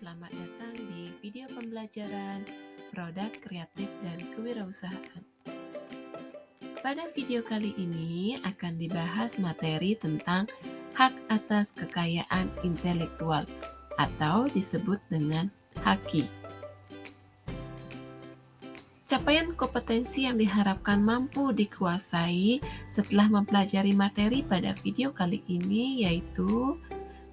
selamat datang di video pembelajaran produk kreatif dan kewirausahaan. Pada video kali ini akan dibahas materi tentang hak atas kekayaan intelektual atau disebut dengan HAKI. Capaian kompetensi yang diharapkan mampu dikuasai setelah mempelajari materi pada video kali ini yaitu: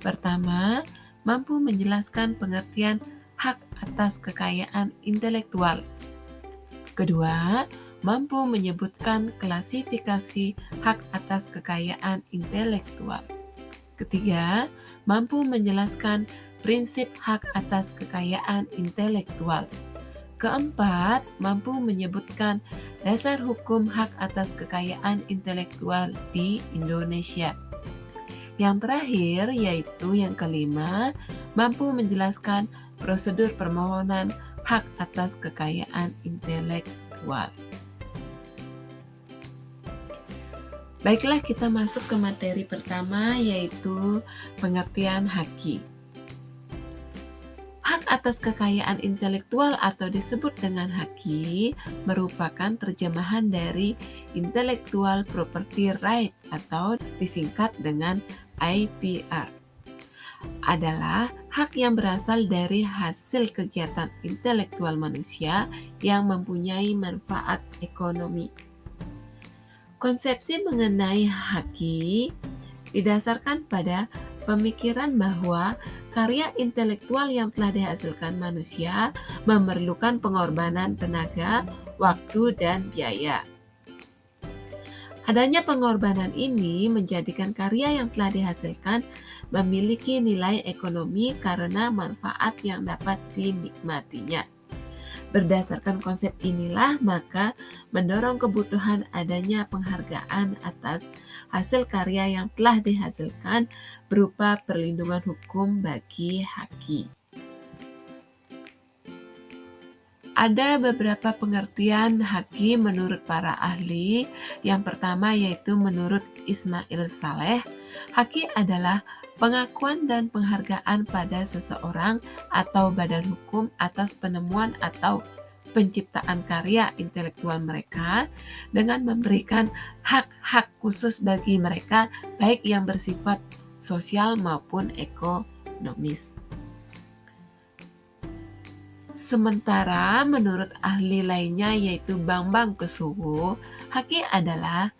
pertama, mampu menjelaskan pengertian hak atas kekayaan intelektual. Kedua, mampu menyebutkan klasifikasi hak atas kekayaan intelektual. Ketiga, mampu menjelaskan prinsip hak atas kekayaan intelektual. Keempat, mampu menyebutkan dasar hukum hak atas kekayaan intelektual di Indonesia. Yang terakhir, yaitu yang kelima, mampu menjelaskan prosedur permohonan hak atas kekayaan intelektual. Baiklah, kita masuk ke materi pertama, yaitu pengertian HAKI. Hak atas kekayaan intelektual atau disebut dengan HAKI merupakan terjemahan dari Intellectual Property Right atau disingkat dengan IPR. Adalah hak yang berasal dari hasil kegiatan intelektual manusia yang mempunyai manfaat ekonomi. Konsepsi mengenai HAKI didasarkan pada pemikiran bahwa karya intelektual yang telah dihasilkan manusia memerlukan pengorbanan tenaga, waktu, dan biaya. Adanya pengorbanan ini menjadikan karya yang telah dihasilkan memiliki nilai ekonomi karena manfaat yang dapat dinikmatinya. Berdasarkan konsep inilah, maka mendorong kebutuhan adanya penghargaan atas hasil karya yang telah dihasilkan berupa perlindungan hukum bagi HAKI. Ada beberapa pengertian HAKI menurut para ahli. Yang pertama yaitu menurut Ismail Saleh, HAKI adalah pengakuan dan penghargaan pada seseorang atau badan hukum atas penemuan atau penciptaan karya intelektual mereka dengan memberikan hak-hak khusus bagi mereka, baik yang bersifat sosial maupun ekonomis. Sementara menurut ahli lainnya yaitu Bambang Kusuwo, HAKI adalah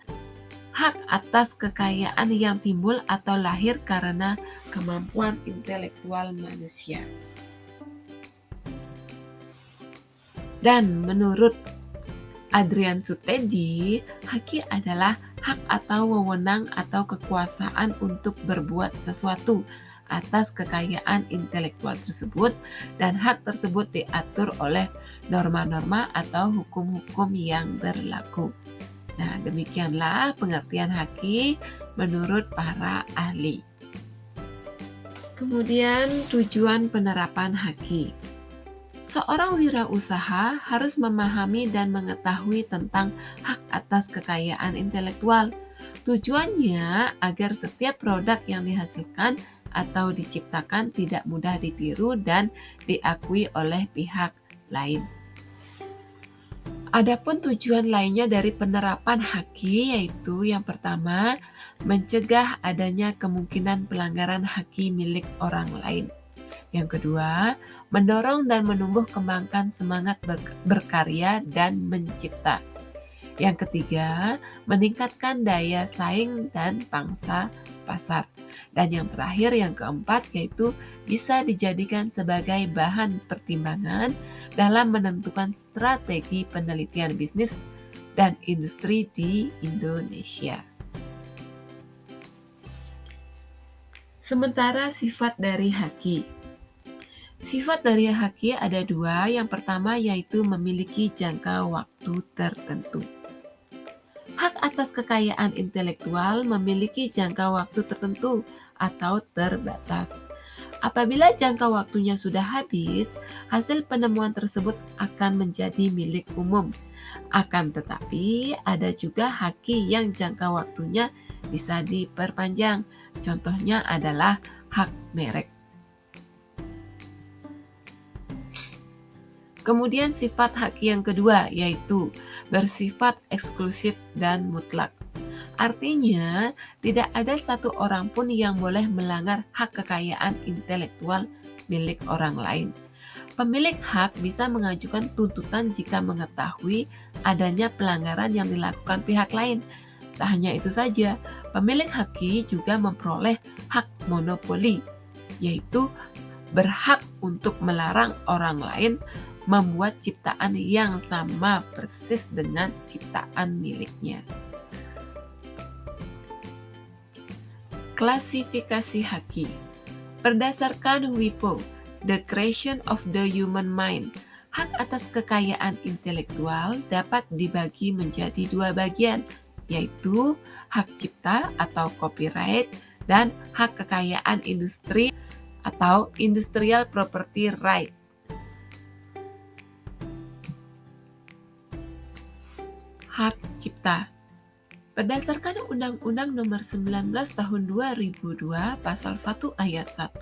hak atas kekayaan yang timbul atau lahir karena kemampuan intelektual manusia. Dan menurut Adrian Sutedi, HAKI adalah hak atau wewenang atau kekuasaan untuk berbuat sesuatu atas kekayaan intelektual tersebut, dan hak tersebut diatur oleh norma-norma atau hukum-hukum yang berlaku. Nah, demikianlah pengertian HAKI menurut para ahli. Kemudian tujuan penerapan HAKI. Seorang wirausaha harus memahami dan mengetahui tentang hak atas kekayaan intelektual. Tujuannya agar setiap produk yang dihasilkan atau diciptakan tidak mudah ditiru dan diakui oleh pihak lain. Adapun tujuan lainnya dari penerapan HAKI yaitu yang pertama, mencegah adanya kemungkinan pelanggaran HAKI milik orang lain. Yang kedua, mendorong dan menumbuh kembangkan semangat berkarya dan mencipta. Yang ketiga, meningkatkan daya saing dan pangsa pasar. Dan yang terakhir, yang keempat, yaitu bisa dijadikan sebagai bahan pertimbangan dalam menentukan strategi penelitian bisnis dan industri di Indonesia. Sementara sifat dari HAKI. Sifat dari HAKI ada dua. Yang pertama yaitu memiliki jangka waktu tertentu. Hak atas kekayaan intelektual memiliki jangka waktu tertentu atau terbatas. Apabila jangka waktunya sudah habis, hasil penemuan tersebut akan menjadi milik umum. Akan tetapi, ada juga HAKI yang jangka waktunya bisa diperpanjang. Contohnya adalah hak merek. Kemudian sifat hak yang kedua yaitu bersifat eksklusif dan mutlak. Artinya, tidak ada satu orang pun yang boleh melanggar hak kekayaan intelektual milik orang lain. Pemilik hak bisa mengajukan tuntutan jika mengetahui adanya pelanggaran yang dilakukan pihak lain. Tak hanya itu saja, pemilik hak juga memperoleh hak monopoli, yaitu berhak untuk melarang orang lain membuat ciptaan yang sama persis dengan ciptaan miliknya. Klasifikasi haki. Berdasarkan WIPO, The Creation of the Human Mind, hak atas kekayaan intelektual dapat dibagi menjadi dua bagian, yaitu hak cipta atau copyright dan hak kekayaan industri atau industrial property right. Hak cipta. Berdasarkan Undang-Undang Nomor 19 Tahun 2002 Pasal 1 Ayat 1,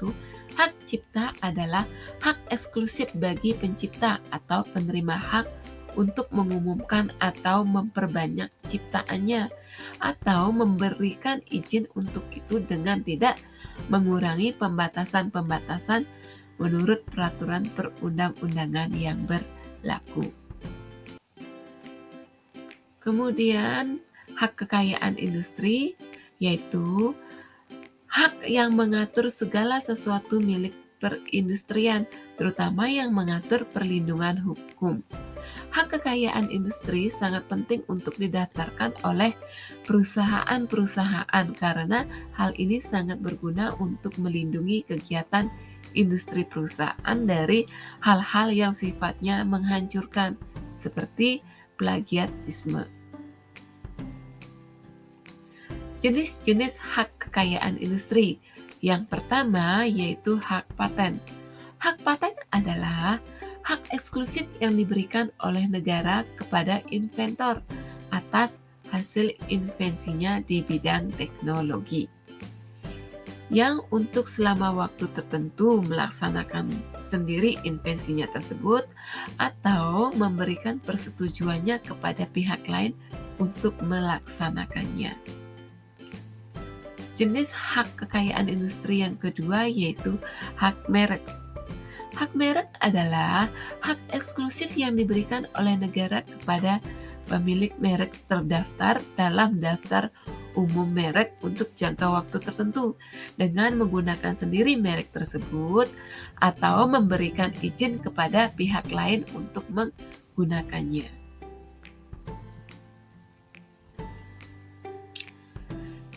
hak cipta adalah hak eksklusif bagi pencipta atau penerima hak untuk mengumumkan atau memperbanyak ciptaannya atau memberikan izin untuk itu dengan tidak mengurangi pembatasan-pembatasan menurut peraturan perundang-undangan yang berlaku. Kemudian hak kekayaan industri yaitu hak yang mengatur segala sesuatu milik perindustrian, terutama yang mengatur perlindungan hukum. Hak kekayaan industri sangat penting untuk didaftarkan oleh perusahaan-perusahaan karena hal ini sangat berguna untuk melindungi kegiatan industri perusahaan dari hal-hal yang sifatnya menghancurkan, seperti plagiatisme. Jenis-jenis hak kekayaan industri. Yang pertama yaitu hak paten. Hak paten adalah hak eksklusif yang diberikan oleh negara kepada inventor atas hasil invensinya di bidang teknologi, yang untuk selama waktu tertentu melaksanakan sendiri invensinya tersebut atau memberikan persetujuannya kepada pihak lain untuk melaksanakannya. Jenis hak kekayaan industri yang kedua yaitu hak merek. Hak merek adalah hak eksklusif yang diberikan oleh negara kepada pemilik merek terdaftar dalam daftar umum merek untuk jangka waktu tertentu dengan menggunakan sendiri merek tersebut atau memberikan izin kepada pihak lain untuk menggunakannya.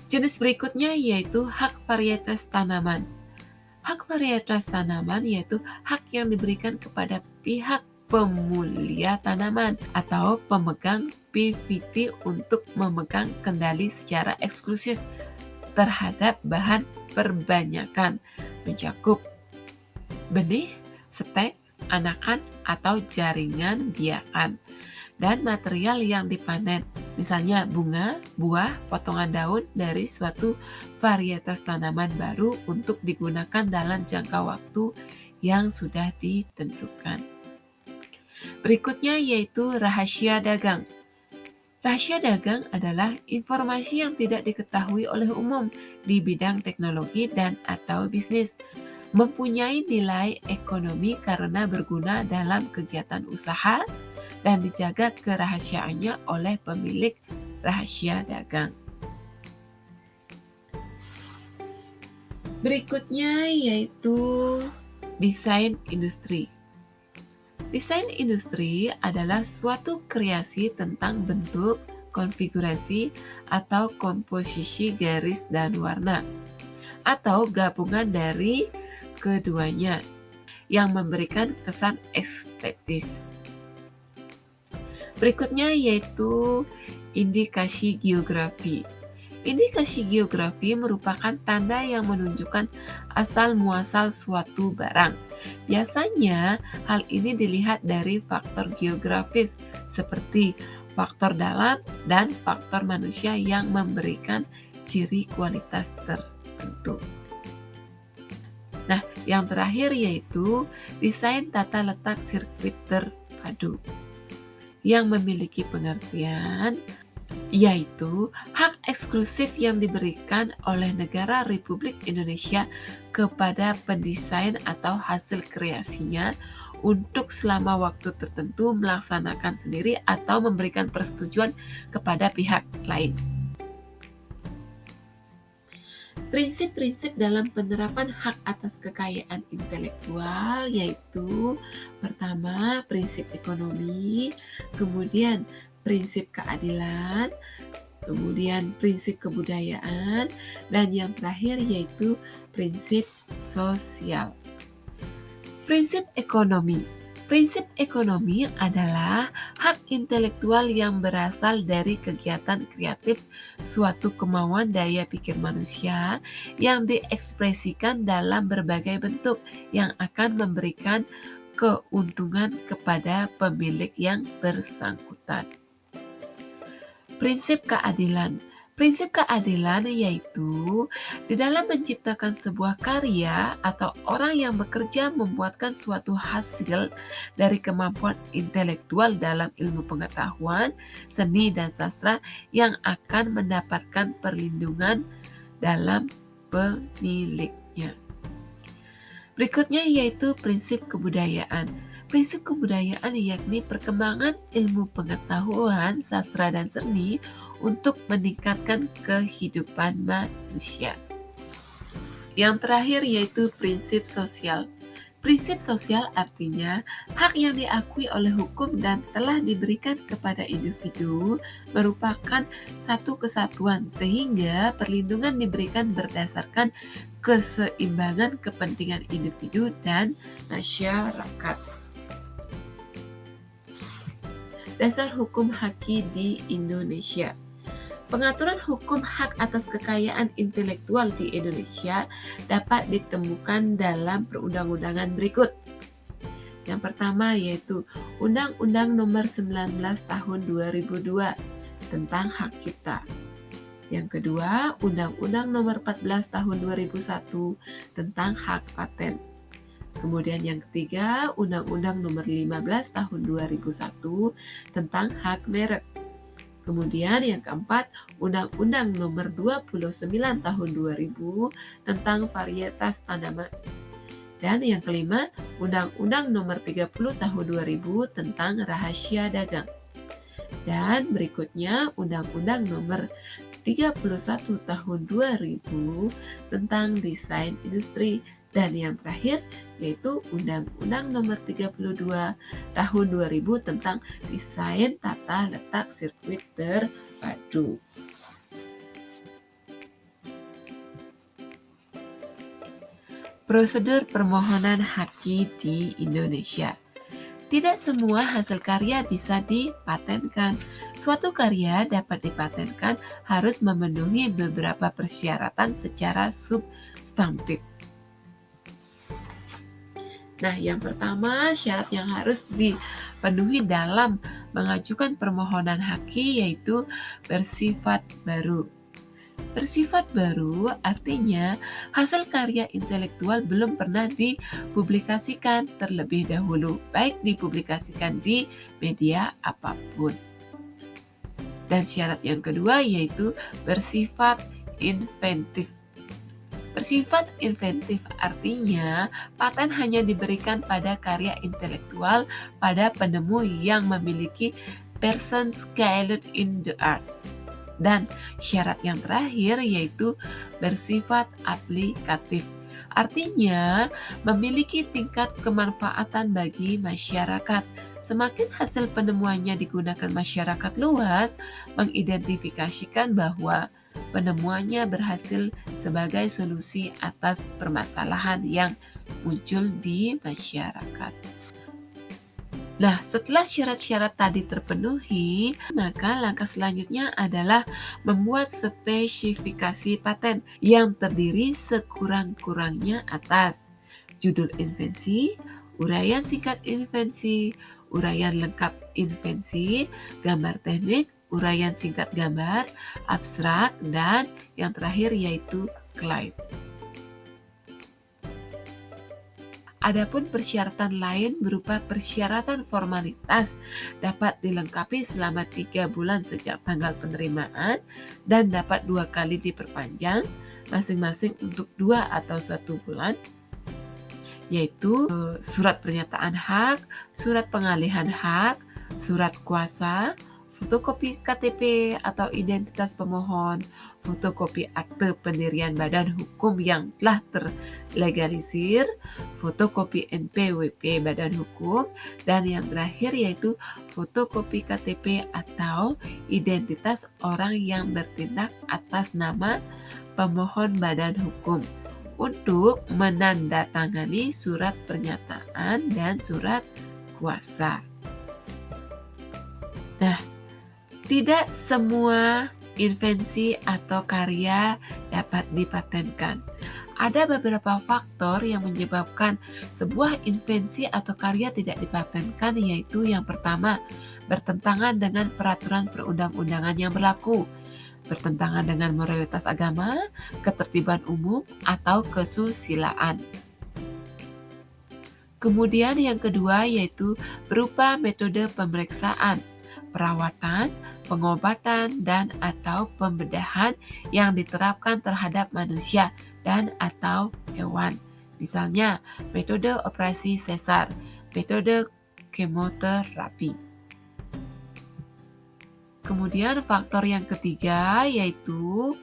Jenis berikutnya yaitu hak varietas tanaman. Hak varietas tanaman yaitu hak yang diberikan kepada pihak pemulia tanaman atau pemegang PVT untuk memegang kendali secara eksklusif terhadap bahan perbanyakan, mencakup benih, stek, anakan, atau jaringan biakan, dan material yang dipanen, misalnya bunga, buah, potongan daun dari suatu varietas tanaman baru untuk digunakan dalam jangka waktu yang sudah ditentukan. Berikutnya yaitu rahasia dagang. Rahasia dagang adalah informasi yang tidak diketahui oleh umum di bidang teknologi dan atau bisnis, mempunyai nilai ekonomi karena berguna dalam kegiatan usaha, dan dijaga kerahasiaannya oleh pemilik rahasia dagang. Berikutnya yaitu desain industri. Desain industri adalah suatu kreasi tentang bentuk, konfigurasi, atau komposisi garis dan warna, atau gabungan dari keduanya yang memberikan kesan estetis. Berikutnya yaitu indikasi geografi. Indikasi geografi merupakan tanda yang menunjukkan asal-muasal suatu barang. Biasanya hal ini dilihat dari faktor geografis seperti faktor dalam dan faktor manusia yang memberikan ciri kualitas tertentu. Nah, Yang terakhir yaitu desain tata letak sirkuit terpadu yang memiliki pengertian yaitu hak eksklusif yang diberikan oleh negara Republik Indonesia kepada pendesain atau hasil kreasinya untuk selama waktu tertentu melaksanakan sendiri atau memberikan persetujuan kepada pihak lain. Prinsip-prinsip dalam penerapan hak atas kekayaan intelektual yaitu pertama prinsip ekonomi, kemudian prinsip keadilan, kemudian prinsip kebudayaan, dan yang terakhir yaitu prinsip sosial. Prinsip ekonomi. Prinsip ekonomi adalah hak intelektual yang berasal dari kegiatan kreatif suatu kemauan daya pikir manusia yang diekspresikan dalam berbagai bentuk yang akan memberikan keuntungan kepada pemilik yang bersangkutan. Prinsip keadilan. Prinsip keadilan yaitu di dalam menciptakan sebuah karya atau orang yang bekerja membuatkan suatu hasil dari kemampuan intelektual dalam ilmu pengetahuan, seni, dan sastra yang akan mendapatkan perlindungan dalam pemiliknya. Berikutnya yaitu prinsip kebudayaan. Prinsip kebudayaan yakni perkembangan ilmu pengetahuan, sastra, dan seni untuk meningkatkan kehidupan manusia. Yang terakhir yaitu prinsip sosial. Prinsip sosial artinya hak yang diakui oleh hukum dan telah diberikan kepada individu merupakan satu kesatuan sehingga perlindungan diberikan berdasarkan keseimbangan kepentingan individu dan masyarakat. Dasar hukum haki di Indonesia. Pengaturan hukum hak atas kekayaan intelektual di Indonesia dapat ditemukan dalam perundang-undangan berikut. Yang pertama yaitu Undang-Undang Nomor 19 Tahun 2002 tentang hak cipta. Yang kedua, Undang-Undang Nomor 14 Tahun 2001 tentang hak paten. Kemudian yang ketiga, Undang-Undang Nomor 15 Tahun 2001 tentang hak merek. Kemudian yang keempat, Undang-Undang Nomor 29 Tahun 2000 tentang varietas tanaman. Dan yang kelima, Undang-Undang Nomor 30 Tahun 2000 tentang rahasia dagang. Dan berikutnya, Undang-Undang Nomor 31 Tahun 2000 tentang desain industri. Dan yang terakhir yaitu Undang-Undang Nomor 32 Tahun 2000 tentang desain tata letak sirkuit terpadu. Prosedur permohonan haki di Indonesia. Tidak semua hasil karya bisa dipatenkan. Suatu karya dapat dipatenkan harus memenuhi beberapa persyaratan secara substantif. Nah, yang pertama syarat yang harus dipenuhi dalam mengajukan permohonan haki yaitu bersifat baru. Bersifat baru artinya hasil karya intelektual belum pernah dipublikasikan terlebih dahulu, baik dipublikasikan di media apapun. Dan syarat yang kedua yaitu bersifat inventif. Bersifat inventif artinya paten hanya diberikan pada karya intelektual pada penemu yang memiliki person skilled in the art. Dan syarat yang terakhir yaitu bersifat aplikatif. Artinya memiliki tingkat kemanfaatan bagi masyarakat. Semakin hasil penemuannya digunakan masyarakat luas, mengidentifikasikan bahwa penemuannya berhasil sebagai solusi atas permasalahan yang muncul di masyarakat. Nah, setelah syarat-syarat tadi terpenuhi, maka langkah selanjutnya adalah membuat spesifikasi paten yang terdiri sekurang-kurangnya atas judul invensi, uraian singkat invensi, uraian lengkap invensi, gambar teknik, uraian singkat gambar, abstrak, dan yang terakhir yaitu klaim. Adapun persyaratan lain berupa persyaratan formalitas dapat dilengkapi selama 3 bulan sejak tanggal penerimaan dan dapat 2 kali diperpanjang, masing-masing untuk 2 atau 1 bulan, yaitu surat pernyataan hak, surat pengalihan hak, surat kuasa, fotokopi KTP atau identitas pemohon, fotokopi akte pendirian badan hukum yang telah terlegalisir, fotokopi NPWP badan hukum, dan yang terakhir yaitu fotokopi KTP atau identitas orang yang bertindak atas nama pemohon badan hukum untuk menandatangani surat pernyataan dan surat kuasa. Nah, tidak semua invensi atau karya dapat dipatenkan. Ada beberapa faktor yang menyebabkan sebuah invensi atau karya tidak dipatenkan, yaitu yang pertama, bertentangan dengan peraturan perundang-undangan yang berlaku, bertentangan dengan moralitas agama, ketertiban umum, atau kesusilaan. Kemudian yang kedua yaitu berupa metode pemeriksaan, perawatan, pengobatan, dan atau pembedahan yang diterapkan terhadap manusia dan atau hewan. Misalnya, metode operasi sesar, metode kemoterapi. Kemudian faktor yang ketiga yaitu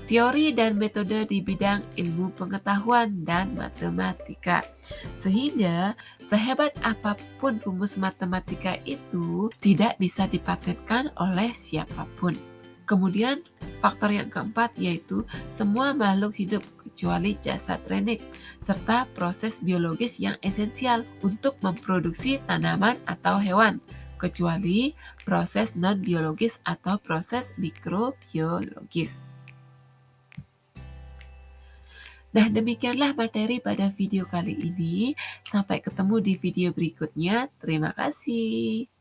teori dan metode di bidang ilmu pengetahuan dan matematika. Sehingga sehebat apapun rumus matematika itu tidak bisa dipatenkan oleh siapapun. Kemudian faktor yang keempat yaitu semua makhluk hidup kecuali jasad renik serta proses biologis yang esensial untuk memproduksi tanaman atau hewan, kecuali proses non-biologis atau proses mikrobiologis. Nah, demikianlah materi pada video kali ini. Sampai ketemu di video berikutnya. Terima kasih.